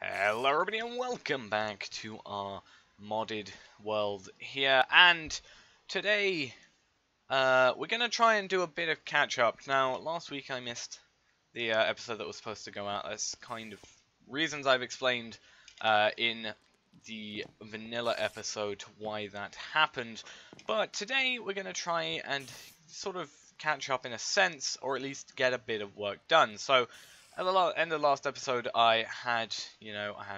Hello everybody and welcome back to our modded world here, and today we're going to try and do a bit of catch up. Now last week I missed the episode that was supposed to go out. There's kind of reasons I've explained in the vanilla episode why that happened, but today we're going to try and sort of catch up in a sense, or at least get a bit of work done. So at the end of the last episode, I had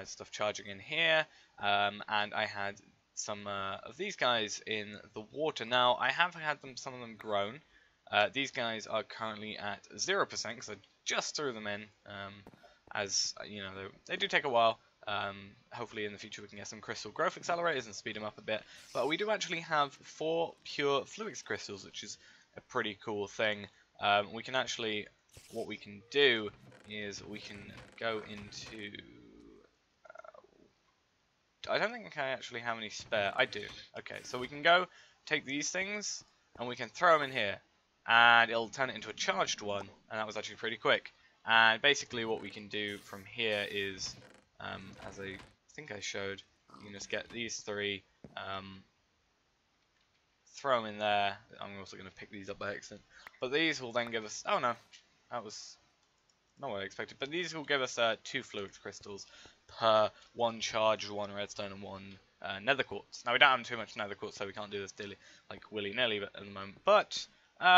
stuff charging in here, and I had some of these guys in the water. Now I have had some of them grown. These guys are currently at 0% because I just threw them in. As you know, they do take a while. Hopefully in the future we can get some crystal growth accelerators and speed them up a bit. But we do actually have 4 pure fluix crystals, which is a pretty cool thing. We can actually, what we can do is we can go into... I don't think I actually have any spare. I do. Okay, so we can go take these things and we can throw them in here. And it'll turn it into a charged one. And that was actually pretty quick. And basically what we can do from here is, as I think I showed, you can just get these 3, throw them in there. I'm also going to pick these up by accident. But these will then give us... Oh no, that was not what I expected. But these will give us 2 fluid crystals per 1 charge, 1 redstone, and 1 nether quartz. Now we don't have too much nether quartz, so we can't do this daily, like willy-nilly at the moment. But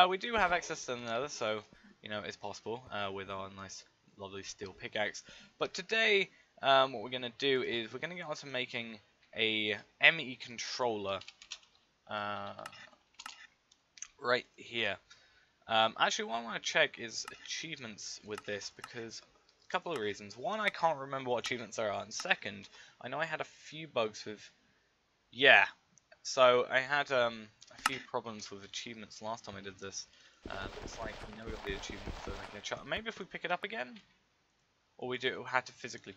we do have access to the nether, so you know it's possible with our nice, lovely steel pickaxe. But today, what we're going to do is we're going to get on to making a ME controller right here. Actually, what I want to check is achievements with this, because a couple of reasons. One, I can't remember what achievements there are, and second, I know I had a few bugs with... Yeah, so I had a few problems with achievements last time I did this. It's like, we never got the achievement for making a chart. Maybe if we pick it up again? Or we had to physically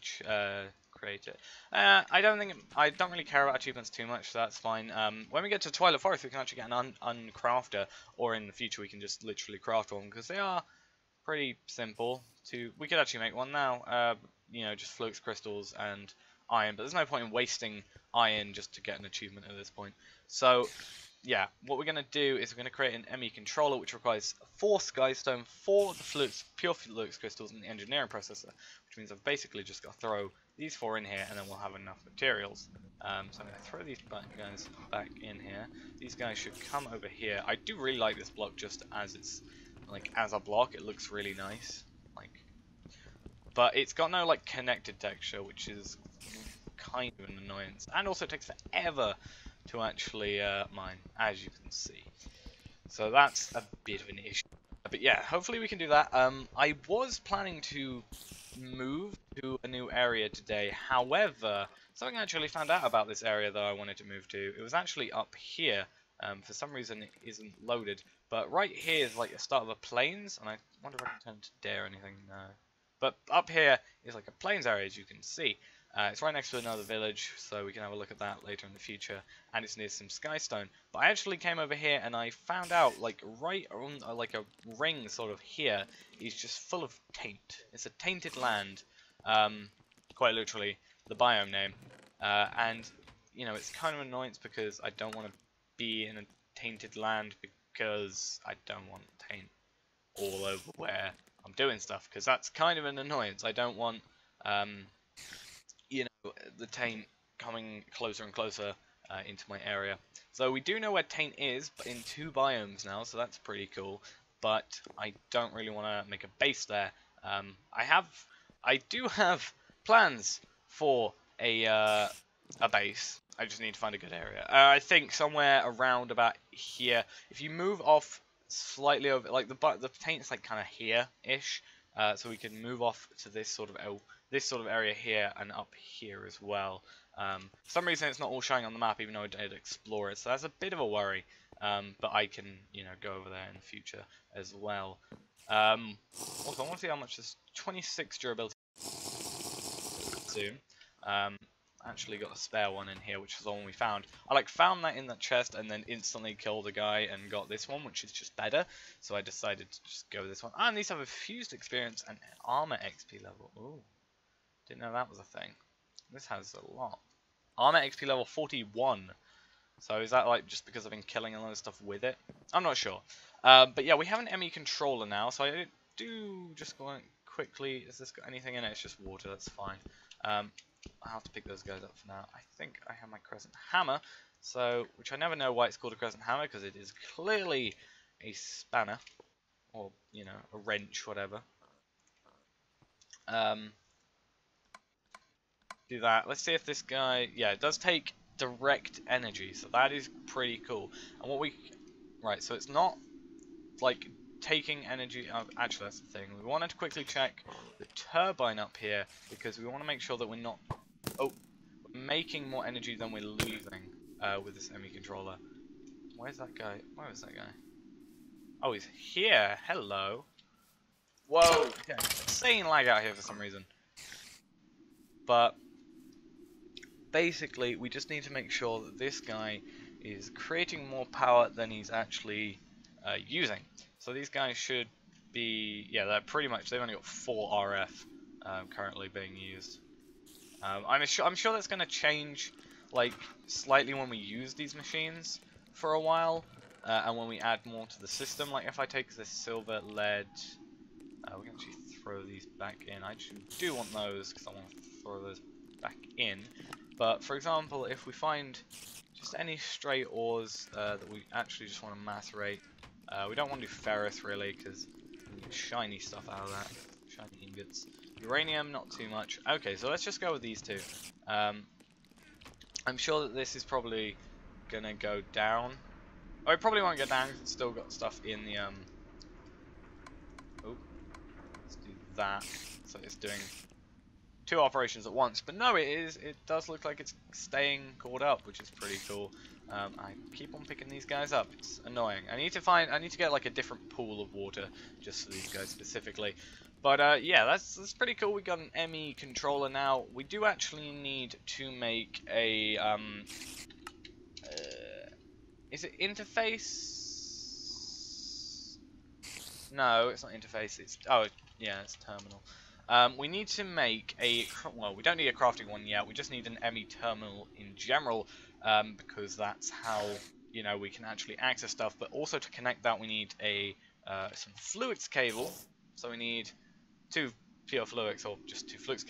create it. I don't really care about achievements too much, so that's fine. When we get to Twilight Forest, we can actually get an uncrafter, or in the future we can just literally craft one, because they are pretty simple. We could actually make one now. You know, just flux crystals and iron, but there's no point in wasting iron just to get an achievement at this point. So yeah, what we're going to do is we're going to create an ME controller, which requires 4 skystone, 4 pure flux crystals, and the engineering processor, which means I've basically just got to throw these 4 in here, and then we'll have enough materials. So I'm going to throw these guys back in here. These guys should come over here. I do really like this block just as it's, like, as a block. It looks really nice. But it's got no, like, connected texture, which is kind of an annoyance. And also it takes forever to actually mine, as you can see. So that's a bit of an issue. But yeah, hopefully we can do that. I was planning to move to a new area today. However, something I actually found out about this area that I wanted to move to. It was actually up here. For some reason it isn't loaded. But right here is like the start of a plains. And I wonder if I can turn to dare or anything. No. But up here is like a plains area, as you can see. It's right next to another village, so we can have a look at that later in the future. And it's near some skystone. But I actually came over here and I found out, like, right on, like, a ring sort of here is just full of taint. It's a tainted land, quite literally, the biome name. And, you know, it's kind of an annoyance because I don't want to be in a tainted land because I don't want taint all over where I'm doing stuff, because that's kind of an annoyance. I don't want, you know, the taint coming closer and closer into my area. So we do know where taint is, but in 2 biomes now, so that's pretty cool. But I don't really want to make a base there. I do have plans for a base. I just need to find a good area. I think somewhere around about here. If you move off slightly over, like the taint's like kind of here-ish, so we can move off to this sort of area here and up here as well. For some reason it's not all showing on the map, even though I did explore it, so that's a bit of a worry. But I can, you know, go over there in the future as well. Also, I want to see how much this 26 durability soon. Actually got a spare one in here, which is the one we found. I found that in that chest and then instantly killed a guy and got this one, which is just better. So I decided to just go with this one. And these have a fused experience and armor XP level. Ooh, Didn't know that was a thing. This has a lot. Armor XP level 41. So is that like just because I've been killing a lot of stuff with it? I'm not sure. But yeah, we have an ME controller now, so I do just go on quickly. Has this got anything in it? It's just water, that's fine. I'll have to pick those guys up for now. I think I have my crescent hammer, so which I never know why it's called a crescent hammer, because it is clearly a spanner, or, you know, a wrench, whatever. Do that. Let's see if this guy, yeah, it does take direct energy, so that is pretty cool. And what we, right, so it's not like taking energy. Actually, that's the thing. We wanted to quickly check the turbine up here because we want to make sure that we're not, we're making more energy than we're losing with this ME controller. Where's that guy? Where is that guy? Oh, he's here. Hello. Whoa. Yeah, insane lag out here for some reason. But basically, we just need to make sure that this guy is creating more power than he's actually using. So these guys should be, yeah, they're pretty much, they've only got 4 RF currently being used. I'm sure that's going to change, like, slightly when we use these machines for a while, and when we add more to the system. Like, if I take this silver, lead, we can actually throw these back in. I actually do want those, because I want to throw those back in. But, for example, if we find just any stray ores that we actually just want to macerate, we don't want to do ferrous, really, because we get shiny stuff out of that. Shiny ingots. Uranium, not too much. Okay, so let's just go with these two. I'm sure that this is probably going to go down. Oh, it probably won't go down because it's still got stuff in the... Oh, let's do that. So it's doing 2 operations at once. But no, it does look like it's staying caught up, which is pretty cool. I keep on picking these guys up. It's annoying. I need to get like a different pool of water just for these guys specifically. But yeah, that's pretty cool. We got an ME controller now. We do actually need to make a is it interface? No, it's not interface. It's yeah, it's terminal. We need to make a, well, we don't need a crafting one yet. We just need an ME terminal in general, because that's how, you know, we can actually access stuff. But also to connect that, we need a some fluix cable. So we need 2 pure fluix, or just 2 fluix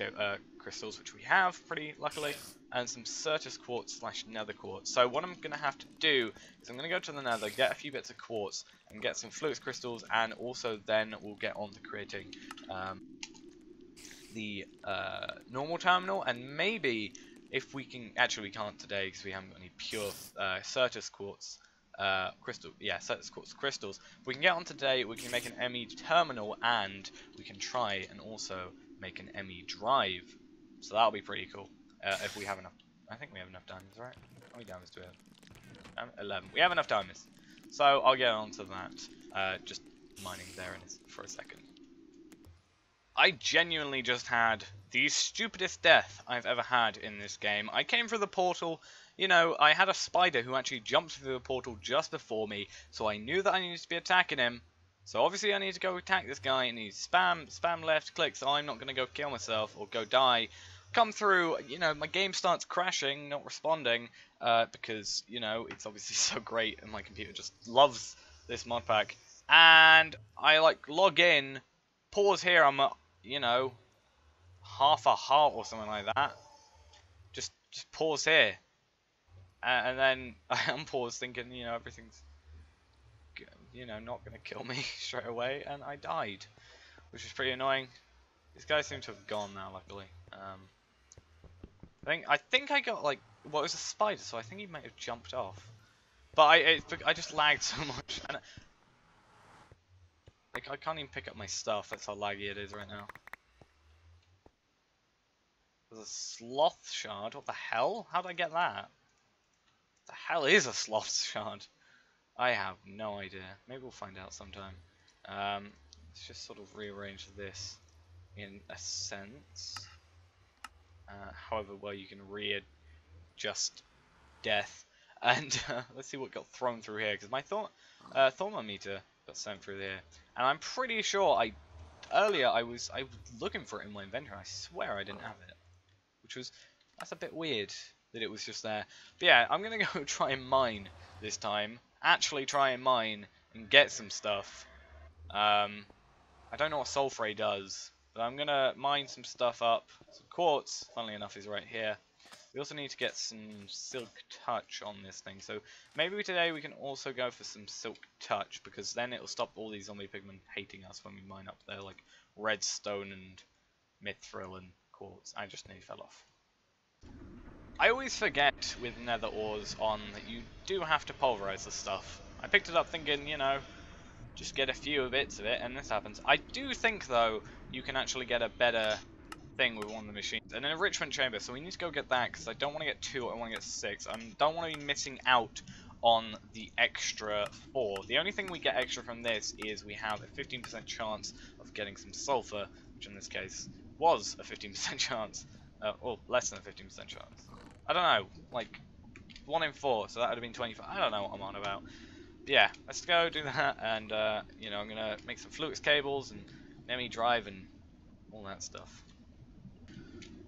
crystals, which we have pretty luckily, and some Certus quartz / nether quartz. So what I'm going to have to do is I'm going to go to the nether, get a few bits of quartz, and get some fluix crystals, and also then we'll get on to creating the normal terminal, and maybe if we can, actually we can't today because we haven't got any pure Certus quartz Certus quartz crystals. If we can get on today, we can make an ME terminal, and we can try and also make an ME drive. So that'll be pretty cool if we have enough. I think we have enough diamonds, right? How many diamonds do we have? 11. We have enough diamonds. So I'll get on to that. Just mining there for a second. I genuinely just had the stupidest death I've ever had in this game. I came through the portal, you know, I had a spider who actually jumped through the portal just before me, so I knew that I needed to be attacking him. So obviously I need to go attack this guy, and he's spam left click, so I'm not going to go kill myself or go die. Come through, you know, my game starts crashing, not responding, because, you know, it's obviously so great, and my computer just loves this mod pack. And I, like, log in, pause here, I'm at, you know, half a heart or something like that. Just pause here. And then I unpause thinking, you know, everything's, you know, not going to kill me straight away, and I died, which is pretty annoying. These guys seem to have gone now, luckily. I think I got, like, well, it was a spider, so I think he might have jumped off. But I just lagged so much, and like, I can't even pick up my stuff. That's how laggy it is right now. There's a sloth shard. What the hell? How did I get that? What the hell is a sloth shard? I have no idea. Maybe we'll find out sometime. Let's just sort of rearrange this in a sense. However well you can readjust death. And let's see what got thrown through here, because my thermometer got sent through there. And I'm pretty sure earlier I was looking for it in my inventory. I swear I didn't have it. which was, that's a bit weird that it was just there. But yeah, I'm gonna go try and mine this time. Actually try and mine and get some stuff. I don't know what sulfur does, but I'm gonna mine some stuff up. Some quartz, funnily enough, is right here. We also need to get some silk touch on this thing, so maybe today we can also go for some silk touch, because then it'll stop all these zombie pigmen hating us when we mine up their like redstone and mithril and quartz. I just nearly fell off. I always forget with nether ores on that you do have to pulverize the stuff. I picked it up thinking, you know, just get a few bits of it, and this happens. I do think, though, you can actually get a better thing with one of the machines. An enrichment chamber, so we need to go get that, because I don't want to get 2, I want to get 6. I don't want to be missing out on the extra 4. The only thing we get extra from this is we have a 15% chance of getting some sulfur, which in this case was a 15% chance, or less than a 15% chance. I don't know, like 1 in 4, so that would have been 25. I don't know what I'm on about. Yeah, let's go do that, and you know, I'm gonna make some Flux cables and ME drive and all that stuff.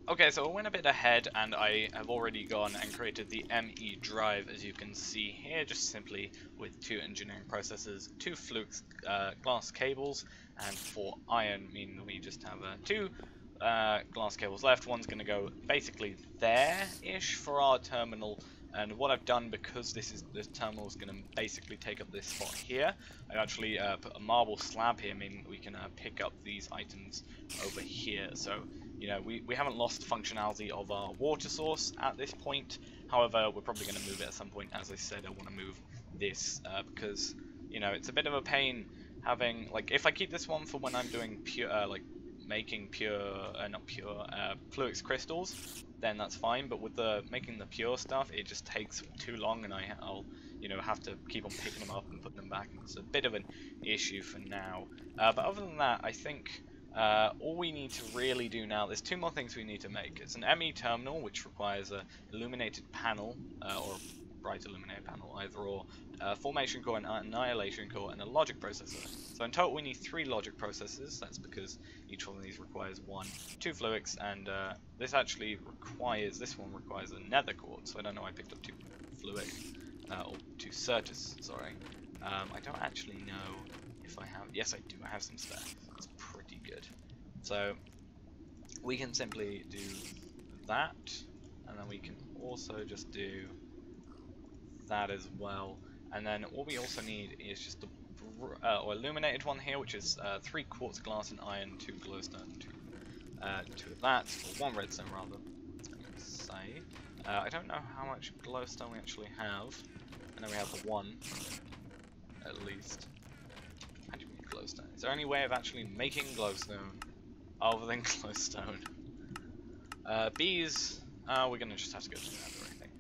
Okay, so I went a bit ahead, and I have already gone and created the ME drive, as you can see here, just simply with 2 engineering processors, 2 Flux glass cables, and 4 iron, meaning that we just have 2 glass cables left. One's going to go basically there-ish for our terminal, and what I've done, because this terminal is going to basically take up this spot here, I've actually put a marble slab here, meaning we can pick up these items over here. So, you know, we haven't lost functionality of our water source at this point. However, we're probably going to move it at some point. As I said, I want to move this because, you know, it's a bit of a pain having, like, if I keep this one for when I'm doing pure, like, making pure, not pure, Flux crystals, then that's fine, but with the making the pure stuff, it just takes too long, and I'll, you know, have to keep on picking them up and putting them back, and it's a bit of an issue for now. But other than that, I think all we need to really do now, there's 2 more things we need to make. It's an ME terminal, which requires a illuminated panel, or bright illuminated panel, either or, formation core, an annihilation core, and a logic processor. So in total we need 3 logic processors. That's because each one of these requires 1, 2 Flux, and this actually requires, this one requires a nether quartz. So I don't know, I picked up 2 Fluic, or 2 Certus, sorry. I don't actually know if I have, yes I do, I have some spare. That's pretty good. So we can simply do that, and then we can also just do that as well. And then what we also need is just the illuminated one here, which is 3 quartz glass and iron, 2 glowstone, 2 of that, or 1 redstone rather. Say, I don't know how much glowstone we actually have. I know we have the 1, at least. How do you make glowstone? Is there any way of actually making glowstone other than glowstone? Bees, we're gonna just have to go to the nether, I think.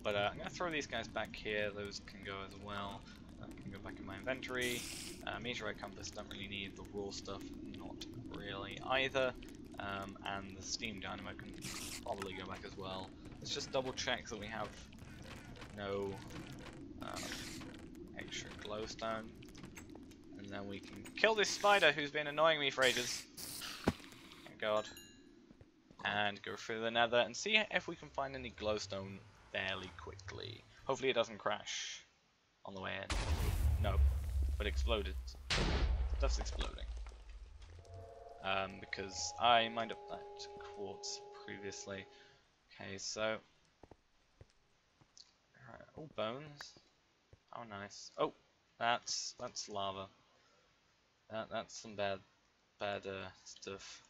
But I'm going to throw these guys back here, those can go as well. Can go back in my inventory. Meteorite compass, don't really need. The raw stuff, not really either. And the steam dynamo can probably go back as well. Let's just double check that we have no extra glowstone. And then we can kill this spider who's been annoying me for ages. Thank God. And go through the nether and see if we can find any glowstone fairly quickly. Hopefully it doesn't crash on the way in. No, but exploded. Stuff's exploding. Because I mined up that quartz previously. Okay, so alright, oh, bones. Oh, nice. Oh, that's lava. That's some bad stuff.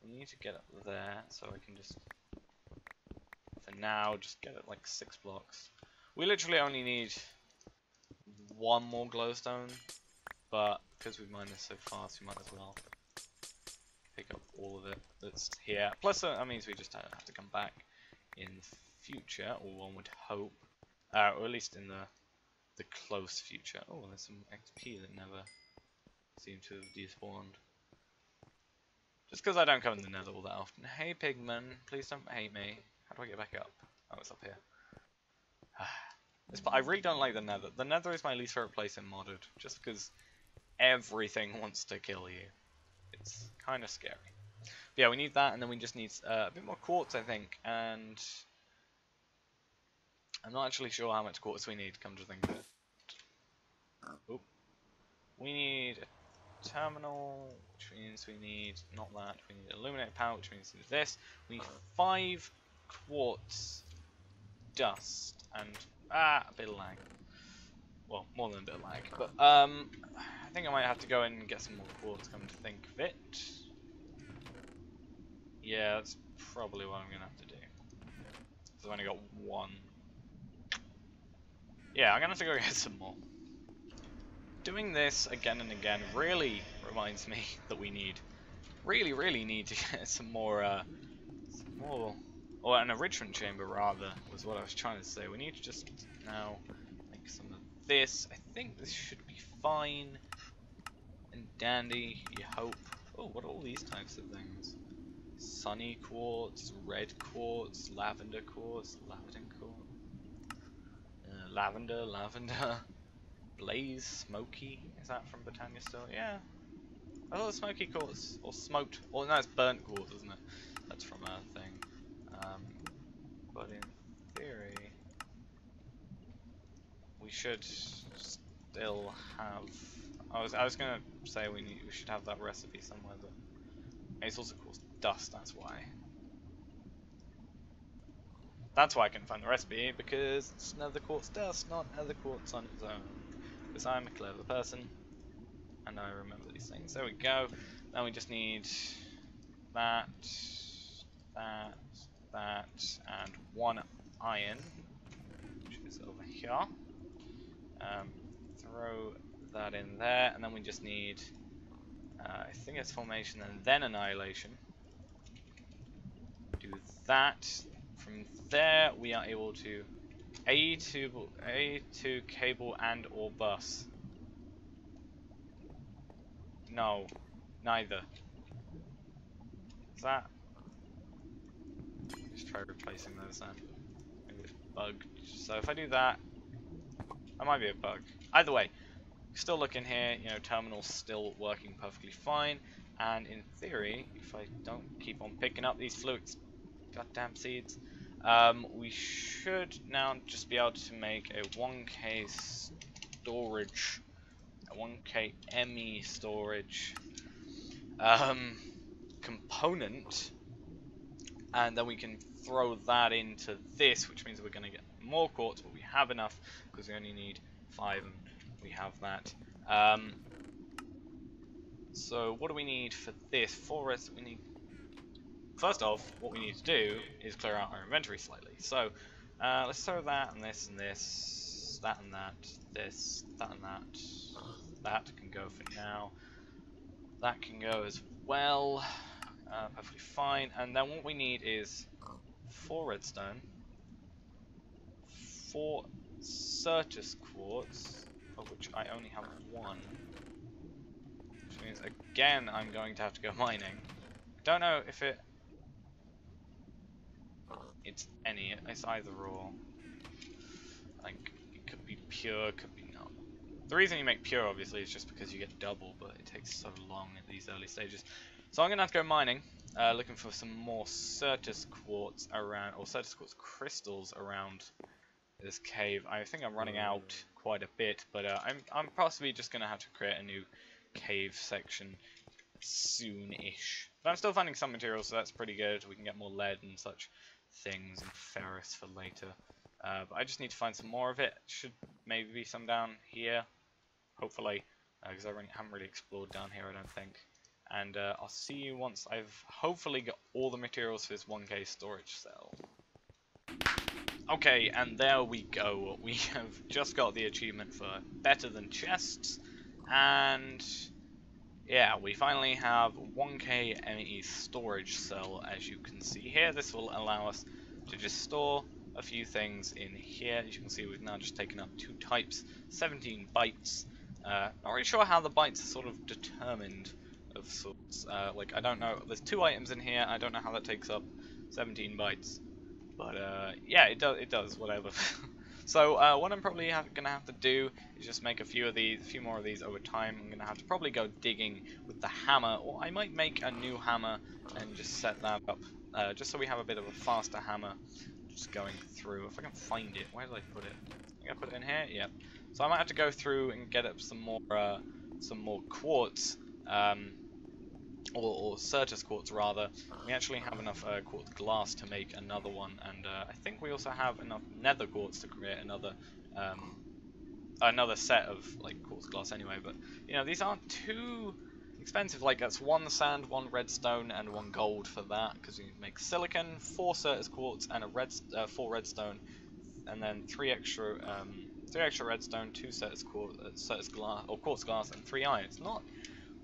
We need to get up there, so I can just, for now, just get it like 6 blocks. We literally only need 1 more glowstone, but because we've mined this so fast, we might as well pick up all of it that's here. Plus, that means we just have to come back in the future, or one would hope, or at least in the close future. Oh, there's some XP that never seemed to have despawned. Just because I don't come in the nether all that often. Hey pigman, please don't hate me. How do I get back up? Oh, it's up here. I really don't like the nether. The nether is my least favorite place in modded, just because everything wants to kill you. It's kind of scary. yeah, we need that, and then we just need a bit more quartz, I think, and I'm not actually sure how much quartz we need, come to think of it. Oop. We need a terminal, which means we need, not that, we need illuminated power, which means we need this. We need 5 quartz dust, and, a bit of lag. Well, more than a bit of lag, but, I think I might have to go in and get some more quartz, come to think of it. Yeah, that's probably what I'm going to have to do. So I've only got 1. Yeah, I'm going to have to go get some more. Doing this again and again really reminds me that we really need to get some more, or an enrichment chamber rather, was what I was trying to say. We need to just now make some of this. I think this should be fine and dandy, you hope. Oh, what are all these types of things? Sunny quartz, red quartz, lavender quartz, lavender, blaze, smoky. Is that from Britannia still? Yeah. I thought smoky quartz, or smoked, or no, it's burnt quartz, isn't it? That's from a thing. But in theory, we should still have. I was gonna say we should have that recipe somewhere, but it's also called dust. That's why. That's why I can find the recipe, because it's nether quartz dust, not nether quartz on its own. Because I'm a clever person, and I remember these things. There we go. Now we just need that, and 1 iron, which is over here. Throw that in there, and then we just need, I think it's formation and then annihilation. Do that. From there, we are able to A2 cable and or bus. No, neither. Is that? Just try replacing those then. Maybe it's bugged. So if I do that, that might be a bug. Either way, still looking here. You know, terminal's still working perfectly fine. And in theory, if I don't keep on picking up these fluids, goddamn seeds, we should now just be able to make a 1K storage, a 1K ME storage component, and then we can throw that into this, which means we're going to get more quartz, but we have enough because we only need 5 and we have that. So what do we need for this? For us, we need, first off, what we need to do is clear out our inventory slightly. So let's throw that and this and this, that and that, this, that and that. That can go for now. That can go as well. Perfectly fine. And then what we need is 4 redstone, 4 Certus quartz, of which I only have 1. Which means, again, I'm going to have to go mining. Don't know if it's either or. Like, it could be pure, could be not. The reason you make pure, obviously, is just because you get double, but it takes so long at these early stages. So I'm going to have to go mining, looking for some more Certus quartz around, or Certus quartz crystals around this cave. I think I'm running out quite a bit, but I'm possibly just going to have to create a new cave section soon-ish. But I'm still finding some materials, so that's pretty good. We can get more lead and such things, and ferrous for later. But I just need to find some more of it. Should maybe be some down here, hopefully, because I haven't really explored down here, I don't think. And I'll see you once I've hopefully got all the materials for this 1K storage cell. Okay, and there we go. We have just got the achievement for better than chests, and yeah, we finally have 1K ME storage cell, as you can see here. This will allow us to just store a few things in here. As you can see, we've now just taken up 2 types, 17 bytes. Not really sure how the bytes are sort of determined of sorts. Like, I don't know. There's 2 items in here. I don't know how that takes up 17 bytes. But yeah, it does, whatever. So what I'm probably gonna have to do is just make a few more of these over time. I'm gonna have to probably go digging with the hammer, or I might make a new hammer and just set that up, just so we have a bit of a faster hammer. Just going through. If I can find it, where did I put it? I think I put it in here. Yep. So I might have to go through and get up some more quartz. Or Certus quartz rather. We actually have enough quartz glass to make another one, and I think we also have enough nether quartz to create another set of like quartz glass anyway. But you know, these aren't too expensive. Like that's 1 sand, 1 redstone, and 1 gold for that, because we make silicon, 4 Certus quartz, and 4 redstone, and then 3 extra redstone, 2 Certus quartz, quartz glass, and 3 iron. It's not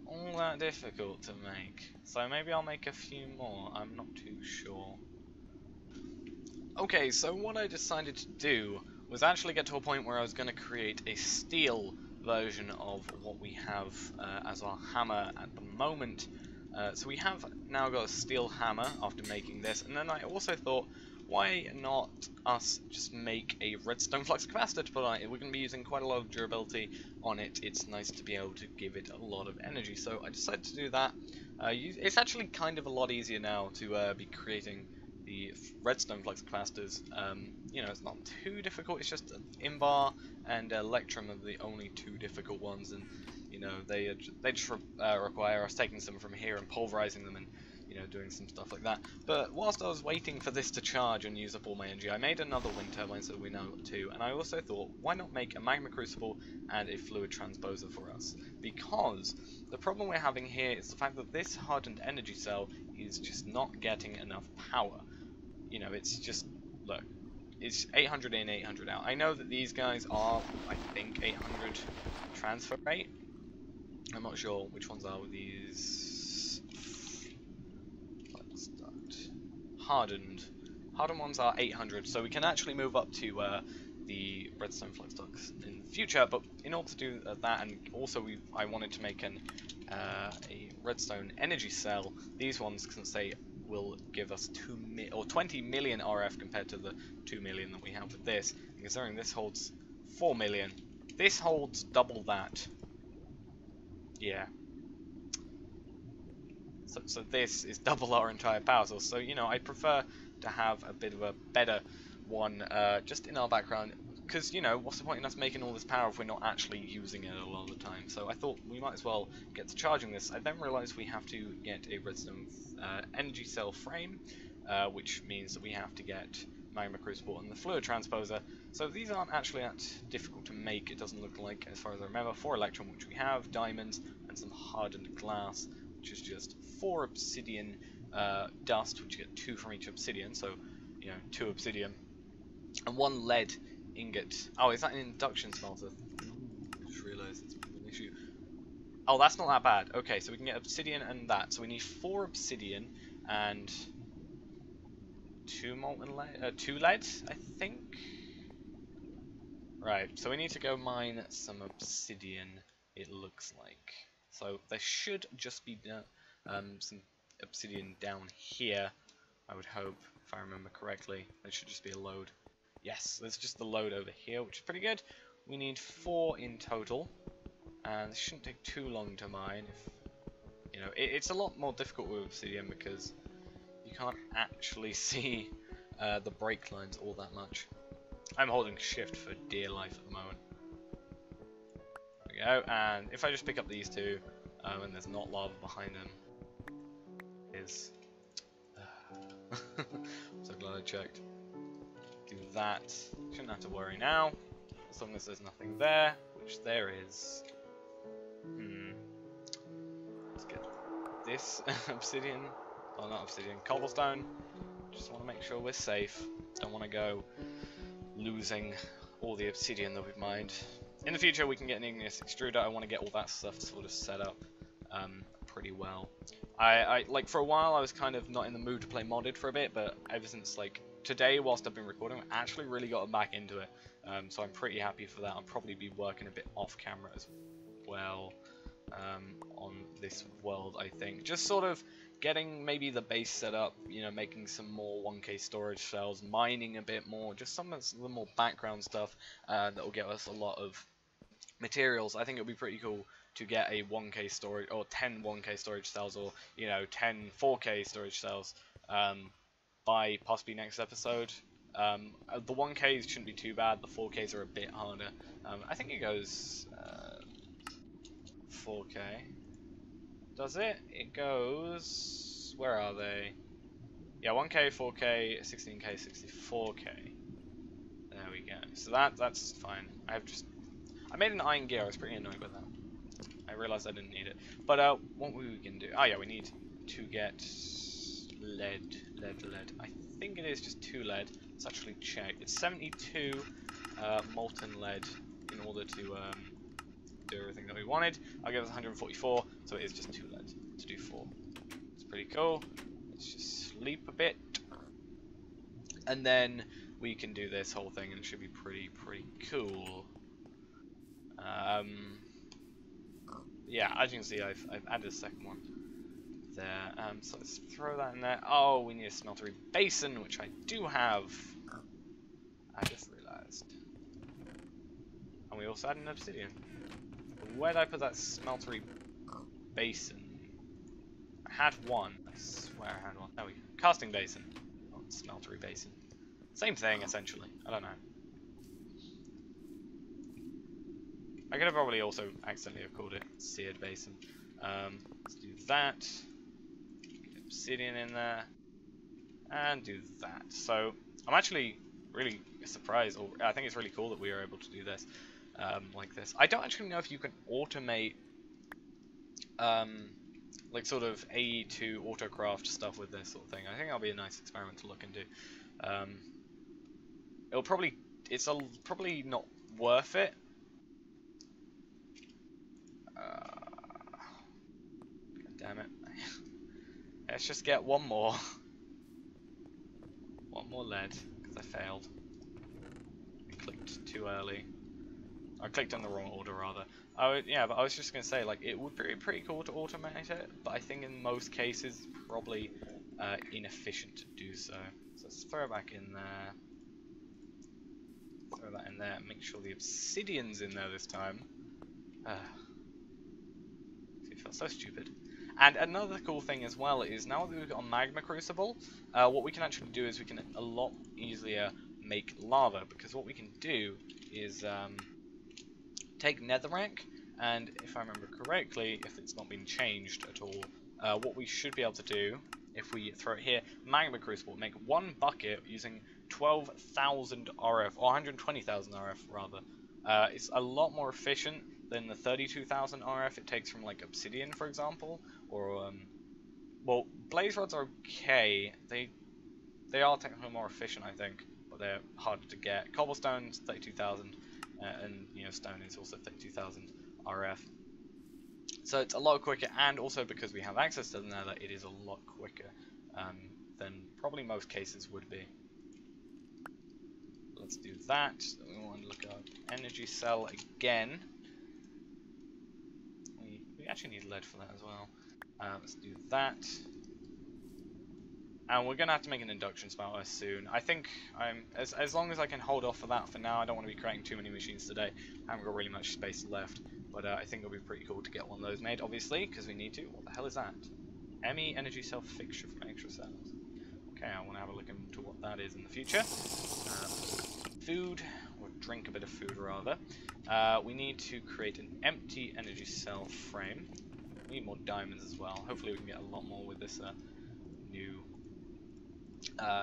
all that difficult to make, so maybe I'll make a few more. I'm not too sure. Okay, so what I decided to do was actually get to a point where I was going to create a steel version of what we have as our hammer at the moment. So we have now got a steel hammer after making this, and then I also thought, why not us just make a redstone flux capacitor to put on it? We're going to be using quite a lot of durability on it. It's nice to be able to give it a lot of energy, so I decided to do that. It's actually kind of a lot easier now to be creating the redstone flux capacitors. You know, it's not too difficult. It's just Invar and Electrum are the only 2 difficult ones, and you know they just require us taking some from here and pulverizing them and doing some stuff like that. But whilst I was waiting for this to charge and use up all my energy, I made another wind turbine, so we now got 2, and I also thought, why not make a magma crucible and a fluid transposer for us? Because the problem we're having here is the fact that this hardened energy cell is just not getting enough power. You know, it's just, look, it's 800 in, 800 out. I know that these guys are, I think, 800 transfer rate. I'm not sure which ones are with these. Hardened ones are 800, so we can actually move up to the redstone flux ducts in the future. But in order to do that, and also I wanted to make a redstone energy cell. These ones, since they will give us 20 million RF compared to the 2 million that we have with this, and considering this holds 4 million, this holds double that. Yeah. So this is double our entire power source. So, you know, I prefer to have a bit of a better one just in our background, because, you know, what's the point in us making all this power if we're not actually using it a lot of the time? So I thought we might as well get to charging this. I then realized we have to get a redstone energy cell frame, which means that we have to get magma crucible and the fluid transposer. So these aren't actually that difficult to make, it doesn't look like, as far as I remember. 4 electrum, which we have, diamonds, and some hardened glass, which is just 4 obsidian dust, which you get 2 from each obsidian, so, you know, 2 obsidian, and 1 lead ingot. Oh, is that an induction smelter? I just realised it's an issue. Oh, that's not that bad. Okay, so we can get obsidian and that. So we need 4 obsidian and 2 molten lead, 2 leads, I think. Right, so we need to go mine some obsidian, it looks like. So there should just be some obsidian down here, I would hope, if I remember correctly. There should just be a load. Yes, there's just the load over here, which is pretty good. We need 4 in total, and this shouldn't take too long to mine. You know, it's a lot more difficult with obsidian because you can't actually see the break lines all that much. I'm holding shift for dear life at the moment. There we go, and if I just pick up these 2, and there's not lava behind them, is I'm so glad I checked. Do that. Shouldn't have to worry now, as long as there's nothing there, which there is. Let's get this obsidian. Oh, not obsidian, cobblestone. Just want to make sure we're safe. Don't want to go losing all the obsidian that we've mined. In the future, we can get an igneous extruder. I want to get all that stuff sort of set up pretty well. I like, for a while I was kind of not in the mood to play modded for a bit, but ever since like today, whilst I've been recording, I've actually really gotten back into it. So I'm pretty happy for that. I'll probably be working a bit off camera as well on this world, I think. Just sort of getting maybe the base set up, you know, making some more 1K storage cells, mining a bit more, just some of the more background stuff that will get us a lot of materials. I think it would be pretty cool to get a 1K storage, or 10 1K storage cells, or, you know, 10 4K storage cells by possibly next episode. The 1Ks shouldn't be too bad, the 4Ks are a bit harder. I think it goes 4K. Does it? It goes... Where are they? Yeah, 1K, 4K, 16K, 64K. There we go. So that's fine. I made an iron gear. I was pretty annoyed with that. I realized I didn't need it. But what we can do? Oh yeah, we need to get lead. I think it is just 2 lead. Let's actually check. It's 72 molten lead in order to do everything that we wanted. I'll give us 144, so it is just 2 lead to do 4. It's pretty cool. Let's just sleep a bit, and then we can do this whole thing, and it should be pretty cool. Yeah, as you can see, I've added a second one there. So let's throw that in there. Oh, we need a smeltery basin, which I do have. I just realized. And we also had an obsidian. Where did I put that smeltery basin? I had one. I swear I had one. There we go. Casting basin. Not smeltery basin. Same thing, essentially. I don't know. I could have probably also accidentally have called it seared basin. Let's do that. Get obsidian in there. And do that. So, I'm actually really surprised, or I think it's really cool that we are able to do this. Like this. I don't actually know if you can automate like sort of AE to autocraft stuff with this sort of thing. I think that'll be a nice experiment to look into. It's probably not worth it. God damn it. Let's just get one more. One more lead, because I failed. I clicked too early. I clicked in the wrong order, rather. Yeah, but I was just going to say, like, it would be pretty cool to automate it, but I think in most cases, probably inefficient to do so. So let's throw it back in there. Throw that in there. Make sure the obsidian's in there this time. It feels so stupid. And another cool thing as well is, now that we've got a magma crucible, what we can actually do is we can a lot easier make lava, because what we can do is take netherrack, and if I remember correctly, if it's not been changed at all, what we should be able to do, if we throw it here, magma crucible, make 1 bucket using 12,000 RF, or 120,000 RF rather. It's a lot more efficient than the 32,000 RF it takes from like obsidian, for example, or well, blaze rods are okay. They are technically more efficient, I think, but they're harder to get. Cobblestone's 32,000. And you know, stone is also 32,000 RF, so it's a lot quicker, and also because we have access to the nether, it is a lot quicker than probably most cases would be. Let's do that. We want to look up energy cell again. We actually need lead for that as well. Let's do that. And we're going to have to make an induction smelter soon. I think as long as I can hold off for that for now. I don't want to be creating too many machines today. I haven't got really much space left. But I think it'll be pretty cool to get one of those made, obviously, because we need to. What the hell is that? ME energy cell fixture from extra cells. Okay, I want to have a look into what that is in the future. Food, or drink a bit of food rather. We need to create an empty energy cell frame. We need more diamonds as well. Hopefully we can get a lot more with this new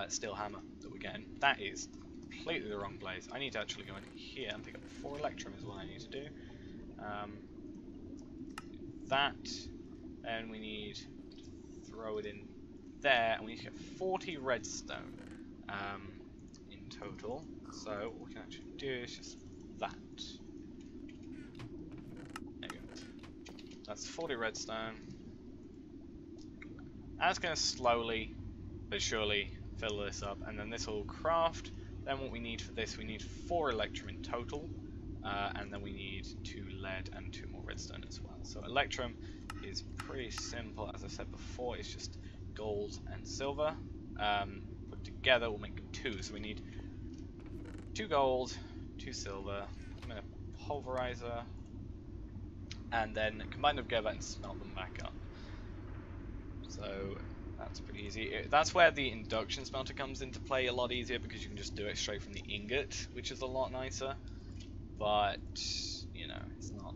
steel hammer that we're getting. That is completely the wrong place. I need to actually go in here and pick up 4 electrum is what I need to do. That, and we need to throw it in there, and we need to get 40 redstone in total. So what we can actually do is just that. There we go. That's 40 redstone. That's going to slowly but surely fill this up, and then this will craft. Then what we need for this, we need 4 electrum in total. and then we need 2 lead and 2 more redstone as well. So electrum is pretty simple, as I said before. It's just gold and silver. Put together will make 2. So we need 2 gold, 2 silver. I'm gonna pulverizer, and then combine them together and smelt them back up. So that's pretty easy. That's where the induction smelter comes into play a lot easier, because you can just do it straight from the ingot, which is a lot nicer. But you know, it's not.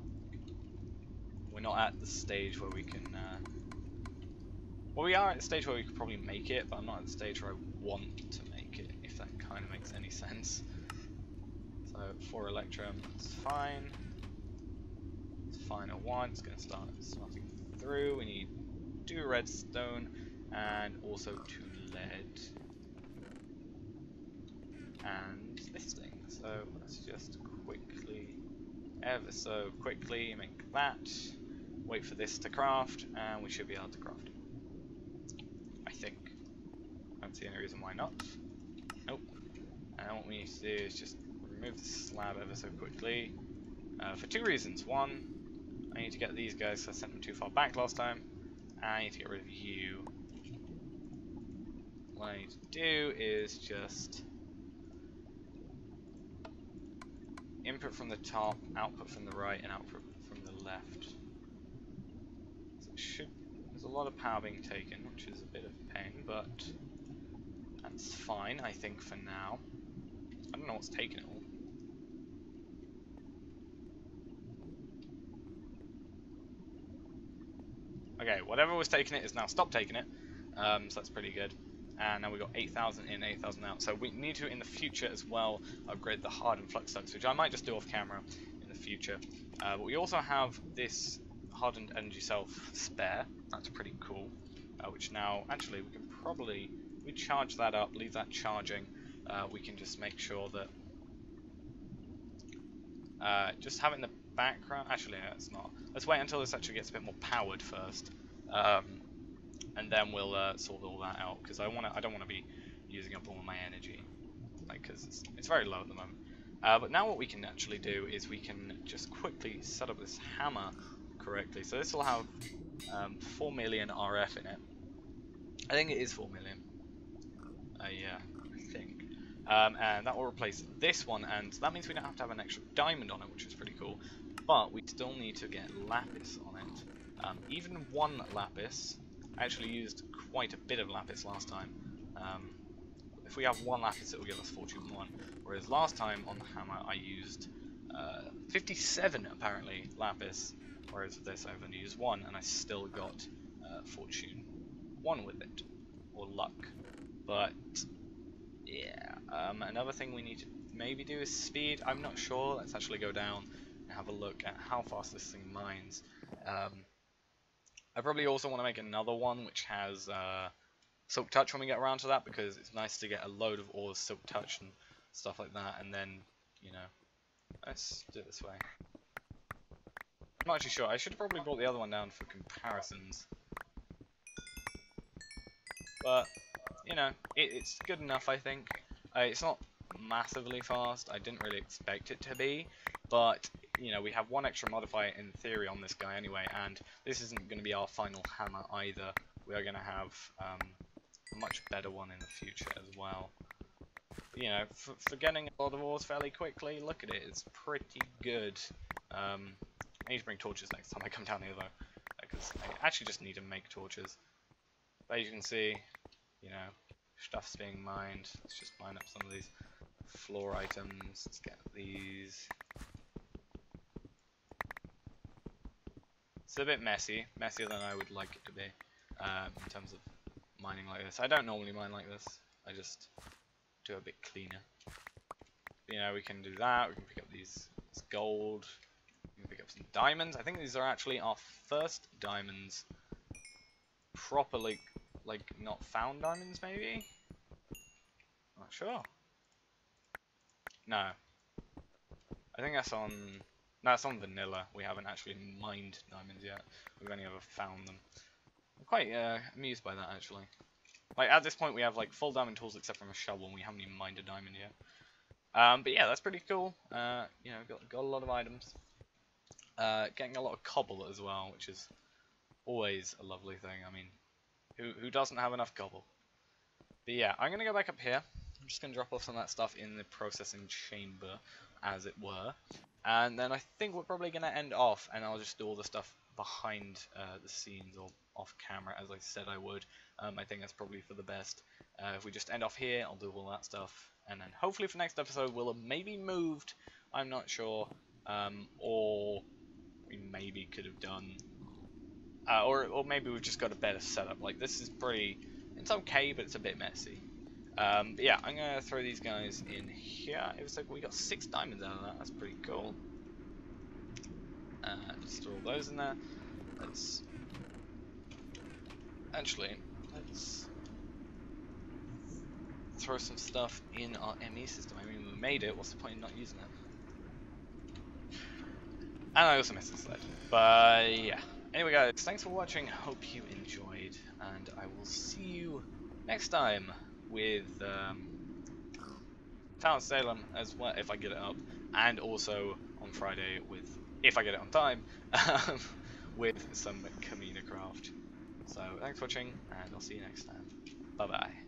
We're not at the stage where we can. Well, we are at the stage where we could probably make it, but I'm not at the stage where I want to make it, if that kind of makes any sense. So 4 electrum, it's fine. It's fine at 1. It's going to start smelting through. We need 2 redstone and also 2 lead. And this thing. So let's just quickly, ever so quickly, make that. Wait for this to craft, and we should be able to craft it. I think. I don't see any reason why not. Nope. And what we need to do is just remove the slab ever so quickly. For 2 reasons. One, I need to get these guys, so I sent them too far back last time. And I need to get rid of you. What I need to do is just input from the top, output from the right, and output from the left. So it should. There's a lot of power being taken, which is a bit of a pain, but that's fine, I think, for now. I don't know what's taking it all. Okay, whatever was taking it is now stopped taking it, so that's pretty good. And now we've got 8,000 in, 8,000 out. So we need to, in the future as well, upgrade the hardened flux ducts, which I might just do off camera in the future. But we also have this hardened energy cell spare. That's pretty cool. Which now, actually, we can probably, we charge that up, leave that charging. We can just make sure that, just have it in the background. Actually, no, it's not. Let's wait until this actually gets a bit more powered first. And then we'll sort all that out, because I don't want to be using up all of my energy, like, because it's very low at the moment. But now what we can actually do is we can just quickly set up this hammer correctly. So this will have 4 million RF in it. I think it is 4 million. Yeah, I think. And that will replace this one, and that means we don't have to have an extra diamond on it, which is pretty cool. But we still need to get lapis on it. Even 1 lapis. I actually used quite a bit of lapis last time. If we have 1 lapis, it will give us fortune 1. Whereas last time on the hammer, I used 57 apparently lapis. Whereas with this, I've only used 1, and I still got fortune 1 with it, or luck. But yeah, another thing we need to maybe do is speed. I'm not sure. Let's actually go down and have a look at how fast this thing mines. I probably also want to make another one which has silk touch when we get around to that, because it's nice to get a load of ores, silk touch and stuff like that, and then, you know, let's do it this way. I'm not actually sure. I should have probably brought the other one down for comparisons. But, you know, it's good enough, I think. It's not massively fast. I didn't really expect it to be, but you know, we have 1 extra modifier in theory on this guy anyway, and this isn't going to be our final hammer either. We are going to have a much better one in the future as well. But, you know, for getting a lot of ores fairly quickly, look at it, it's pretty good. I need to bring torches next time I come down here though, because I actually just need to make torches. But as you can see, you know, stuff's being mined. Let's just mine up some of these floor items. Let's get these. It's a bit messy, messier than I would like it to be, in terms of mining like this. I don't normally mine like this, I just do a bit cleaner. But, you know, we can do that, we can pick up this gold, we can pick up some diamonds. I think these are actually our first diamonds, properly, like, not found diamonds maybe? Not sure. No. I think that's on... No, it's on vanilla. We haven't actually mined diamonds yet. We've only ever found them. I'm quite amused by that, actually. Like, at this point, we have, like, full diamond tools except from a shovel, and we haven't even mined a diamond yet. But yeah, that's pretty cool. You know, got a lot of items. Getting a lot of cobble as well, which is always a lovely thing. I mean, who doesn't have enough cobble? But yeah, I'm gonna go back up here. I'm just gonna drop off some of that stuff in the processing chamber, as it were. And then I think we're probably gonna end off, and I'll just do all the stuff behind the scenes or off camera, as I said I would. I think that's probably for the best. If we just end off here, I'll do all that stuff, and then hopefully for next episode we'll have maybe moved. I'm not sure, or we maybe could have done, or maybe we've just got a better setup. Like this is pretty, it's okay, but it's a bit messy. But yeah, I'm gonna throw these guys in here. It was like we got 6 diamonds out of that. That's pretty cool. Just throw all those in there. Let's throw some stuff in our ME system. I mean, we made it. What's the point in not using it? And I also missed the sled. But yeah. Anyway, guys, thanks for watching. Hope you enjoyed, and I will see you next time with Town Salem as well, if I get it up, and also on Friday with, if I get it on time, with some Camina craft. So thanks for watching, and I'll see you next time. Bye bye.